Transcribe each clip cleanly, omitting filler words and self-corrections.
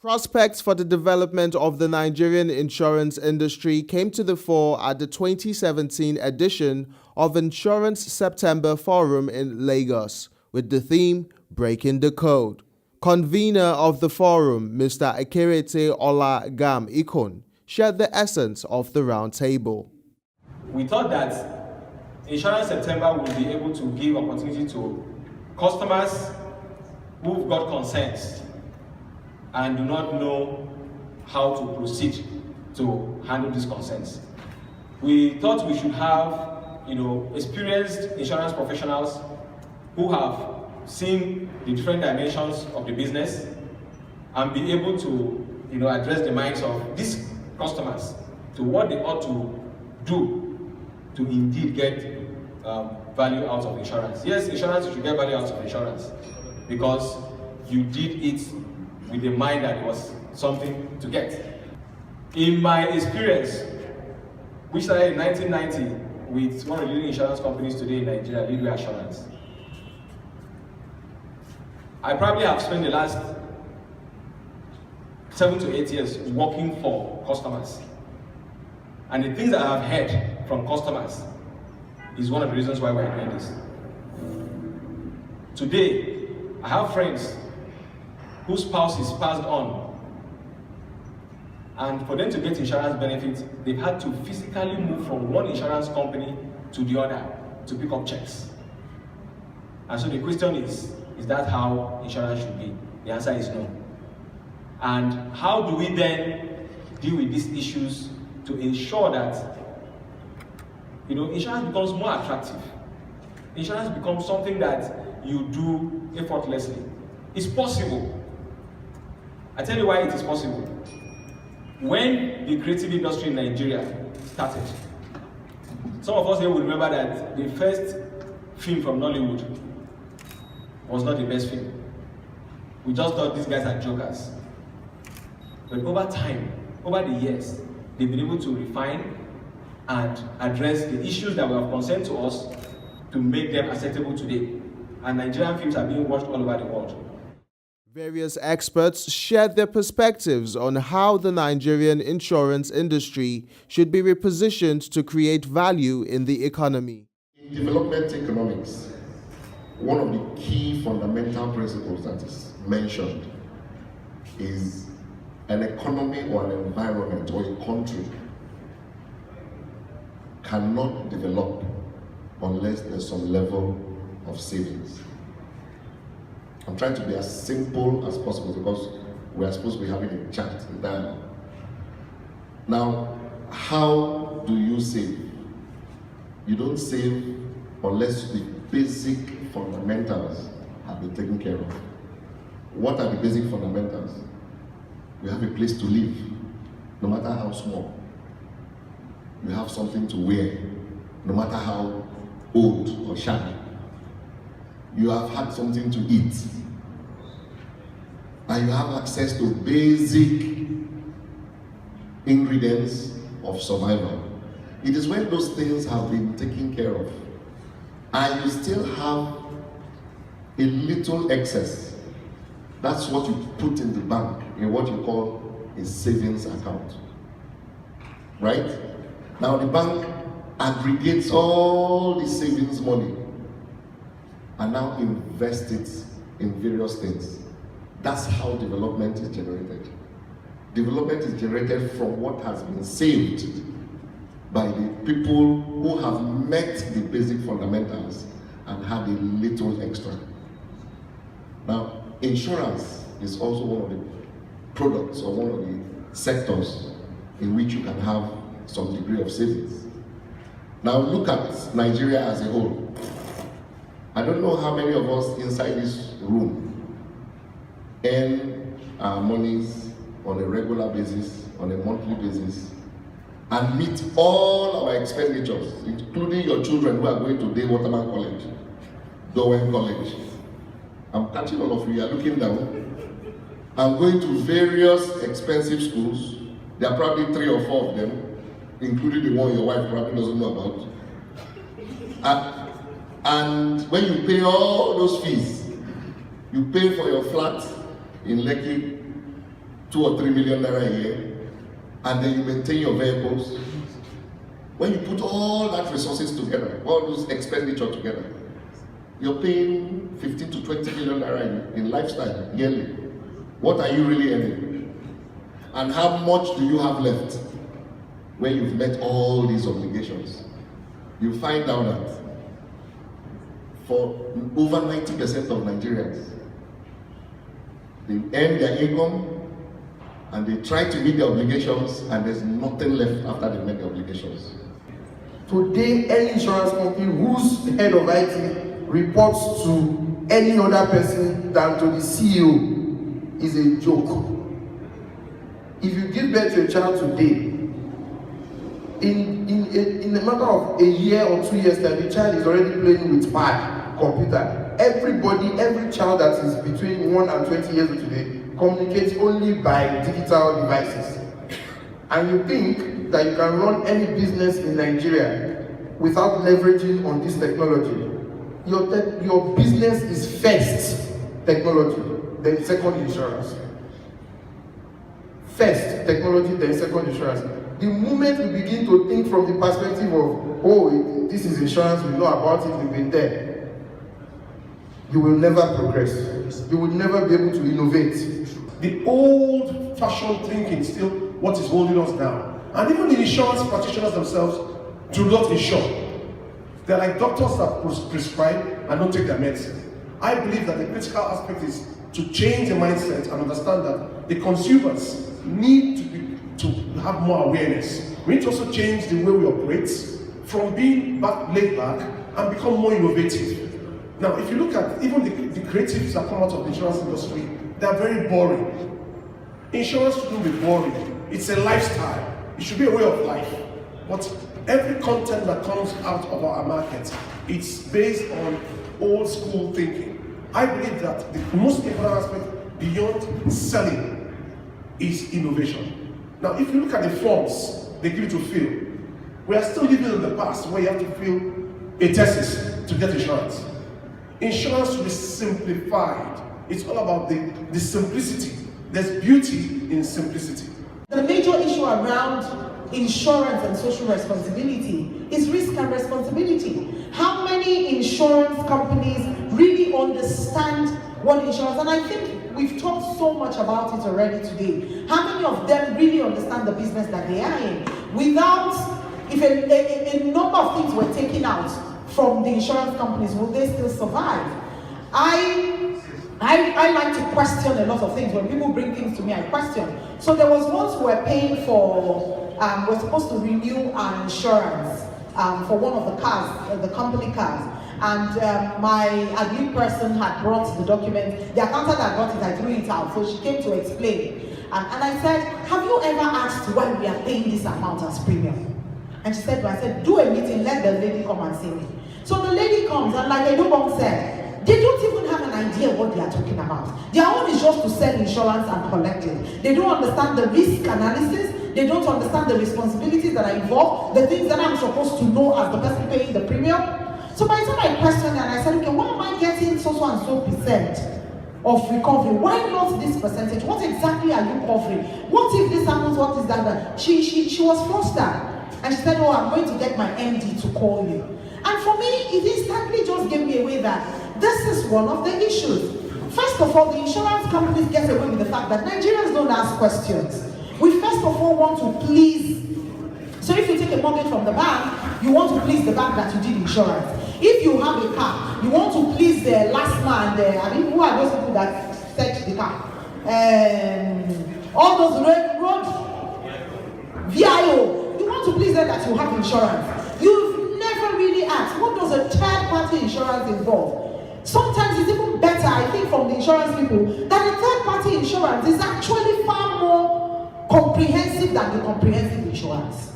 Prospects for the development of the Nigerian insurance industry came to the fore at the 2017 edition of Insurance September Forum in Lagos, with the theme Breaking the Code. Convener of the forum, Mr. Ekerete Ola Gam Ikon, shared the essence of the roundtable. We thought that Insurance September would be able to give opportunity to customers who've got concerns and do not know how to proceed to handle these concerns. We thought we should have, experienced insurance professionals who have seen the different dimensions of the business and be able to, address the minds of these customers to what they ought to do to indeed get value out of insurance. Yes, insurance, you should get value out of insurance because you did it with the mind that it was something to get. In my experience, which started in 1990 with one of the leading insurance companies today in Nigeria, Leadway Assurance, I probably have spent the last 7 to 8 years working for customers. And the things that I have heard from customers is one of the reasons why we're doing this. Today, I have friends whose spouses passed on, and for them to get insurance benefits, they've had to physically move from one insurance company to the other to pick up checks. And so the question is that how insurance should be? The answer is no. And how do we then deal with these issues to ensure that insurance becomes more attractive? Insurance becomes something that you do effortlessly. It's possible. I tell you why it is possible. When the creative industry in Nigeria started, some of us here will remember that the first film from Nollywood was not the best film. We just thought these guys are jokers. But over time, over the years, they've been able to refine and address the issues that were of concern to us to make them acceptable today. And Nigerian films are being watched all over the world. Various experts shared their perspectives on how the Nigerian insurance industry should be repositioned to create value in the economy. In development economics, one of the key fundamental principles that is mentioned is an economy or an environment or a country cannot develop unless there's some level of savings. I'm trying to be as simple as possible because we are supposed to be having a chat, a dialogue. Now, how do you save? You don't save unless the basic fundamentals have been taken care of. What are the basic fundamentals? You have a place to live, no matter how small. You have something to wear, no matter how old or shabby. You have had something to eat, and you have access to basic ingredients of survival. It is when those things have been taken care of, and you still have a little excess. That's what you put in the bank, in what you call a savings account. Right? Now the bank aggregates all the savings money and now invest it in various things. That's how development is generated. Development is generated from what has been saved by the people who have met the basic fundamentals and had a little extra. Now, insurance is also one of the products or one of the sectors in which you can have some degree of savings. Now look at Nigeria as a whole. I don't know how many of us inside this room earn our monies on a regular basis, on a monthly basis, and meet all our expenditures, including your children who are going to Day Waterman College, Dowen College. I'm catching all of you, you're looking down. I'm going to various expensive schools. There are probably 3 or 4 of them, including the one your wife probably doesn't know about. And when you pay all those fees, you pay for your flat in Lekki, 2 or 3 million naira a year, and then you maintain your vehicles. When you put all that resources together, all those expenditure together, you're paying 15 to 20 million naira in lifestyle yearly. What are you really earning? And how much do you have left when you've met all these obligations? You find out that for over 90% of Nigerians, they earn their income and they try to meet their obligations, and there's nothing left after they met the obligations. Today, any insurance company whose head of IT reports to any other person than to the CEO is a joke. If you give birth to a child today, in a matter of a year or 2 years time, the child is already playing with pad, computer. Every child that is between 1 and 20 years old today communicates only by digital devices. And you think that you can run any business in Nigeria without leveraging on this technology. Your business is first technology, then second insurance. First technology, then second insurance. The moment we begin to think from the perspective of, oh, this is insurance, we know about it, we've been there, you will never progress. You will never be able to innovate. The old-fashioned thinking is still what is holding us down. And even the insurance practitioners themselves do not insure. They're like doctors that prescribe and don't take their medicine. I believe that the critical aspect is to change the mindset and understand that the consumers need to have more awareness. We need to also change the way we operate from being laid back and become more innovative. Now, if you look at even the creatives that come out of the insurance industry, they're very boring. Insurance shouldn't be boring. It's a lifestyle. It should be a way of life. But every content that comes out of our market, it's based on old school thinking. I believe that the most important aspect beyond selling is innovation. Now, if you look at the forms they give you to fill, we are still living in the past where you have to fill a thesis to get insurance. Insurance should be simplified. It's all about the simplicity. There's beauty in simplicity. The major issue around insurance and social responsibility is risk and responsibility. How many insurance companies really understand what insurance, and I think we've talked so much about it already today. How many of them really understand the business that they are in? Without, if a number of things were taken out from the insurance companies, will they still survive? I like to question a lot of things. When people bring things to me, I question. So there was once we were paying for, we're supposed to renew our insurance for one of the cars, the company cars. And my admin person had brought the document. The accountant that got it, I threw it out. So she came to explain. And I said, have you ever asked why we are paying this amount as premium? And she said, I said, do a meeting, let the lady come and see me. So the lady comes, and like Edubong said, they don't even have an idea what they are talking about. Their own is just to sell insurance and collect it. They don't understand the risk analysis. They don't understand the responsibilities that are involved, the things that I'm supposed to know as the person paying the premium. So by the time I questioned and I said, okay, why am I getting so and so percent of recovery? Why not this percentage? What exactly are you covering? What if this happens? What is that? She was flustered. And she said, oh, I'm going to get my MD to call you. And for me, it instantly just gave me away that this is one of the issues. First of all, the insurance companies get away with the fact that Nigerians don't ask questions. We first of all want to please. So if you take a mortgage from the bank, you want to please the bank that you did insurance. If you have a car, you want to please the last man, who are those people that fetch the car? All those road VIO. You want to please them that you have insurance. You've never really asked, what does a third-party insurance involve? Sometimes it's even better, I think, from the insurance people, that the third-party insurance is actually far more comprehensive than the comprehensive insurance.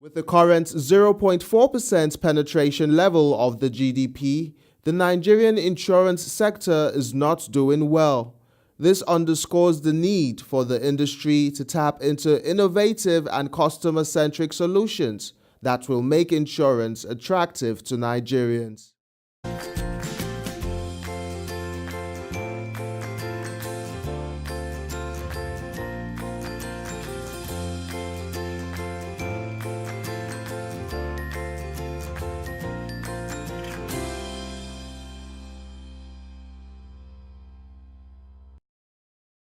With the current 0.4% penetration level of the GDP, the Nigerian insurance sector is not doing well. This underscores the need for the industry to tap into innovative and customer-centric solutions that will make insurance attractive to Nigerians.